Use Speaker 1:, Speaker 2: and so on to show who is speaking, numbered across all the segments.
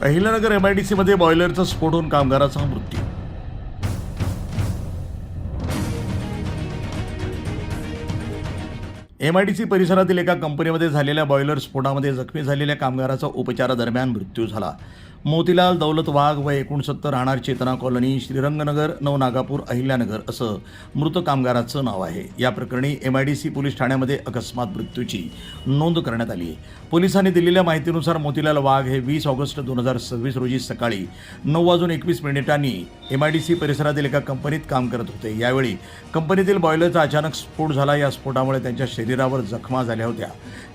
Speaker 1: अहिल्यानगर एमआयडीसीमध्ये बॉयलरचा स्फोट होऊन कामगाराचा मृत्यू. एमआयडीसी परिसरातील एका कंपनीमध्ये झालेल्या बॉयलर स्फोटामध्ये जखमी झालेल्या कामगाराचा उपचारादरम्यान मृत्यू झाला. मोतीलाल दौलत वाघ वय 69 राहणार चेतना कॉलनी, श्रीरंगनगर, नवनागापूर, अहिल्यानगर असं मृत कामगाराचं नाव आहे. या प्रकरणी एमआयडीसी पोलीस ठाण्यामध्ये अकस्मात मृत्यूची नोंद करण्यात आली आहे. पोलिसांनी दिलेल्या माहितीनुसार मोतीलाल वाघ हे 20 ऑगस्ट 2026 रोजी सकाळी 9:21 एमआयडीसी परिसरातील एका कंपनीत काम करत होते. यावेळी कंपनीतील बॉयलरचा अचानक स्फोट झाला. या स्फोटामुळे त्यांच्या शरीरावर जखमा झाल्या होत्या.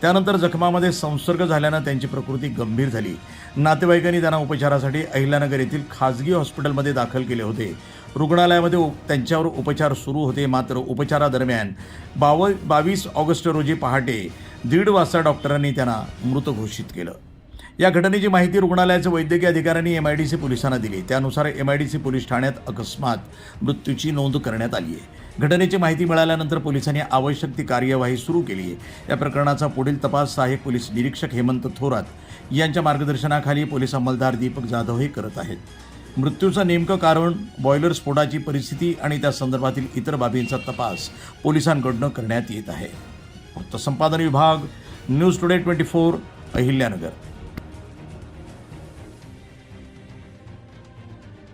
Speaker 1: त्यानंतर जखमामध्ये संसर्ग झाल्यानं त्यांची प्रकृती गंभीर झाली. नातेवाईकांनी त्यांना उपचारासाठी अहिल्यानगर येथील खाजगी हॉस्पिटलमध्ये दाखल केले होते. रुग्णालयामध्ये त्यांच्यावर उपचार सुरू होते. मात्र उपचारादरम्यान 22 ऑगस्ट रोजी पहाटे 1:30 वाजता डॉक्टरांनी त्यांना मृत घोषित केलं. या घटनेची माहिती रुग्णालयाच्या वैद्यकीय अधिकाऱ्यांनी एमआयडीसी पोलिसांना दिली. त्यानुसार एमआयडीसी पोलीस ठाण्यात अकस्मात मृत्यूची नोंद करण्यात आली आहे. घटनेची माहिती मिळाल्यानंतर पोलिसांनी आवश्यक ती कार्यवाही सुरू केली आहे. या प्रकरणाचा पुढील तपास सहाय्यक पोलीस निरीक्षक हेमंत थोरात यांच्या मार्गदर्शनाखाली पोलीस अंमलदार दीपक जाधव हे करत आहेत. मृत्यूचं नेमकं कारण, बॉयलर स्फोटाची परिस्थिती आणि त्या संदर्भातील इतर बाबींचा तपास पोलिसांकडून करण्यात येत आहे. वृत्त संपादन विभाग, न्यूज टुडे 24, अहिल्यानगर.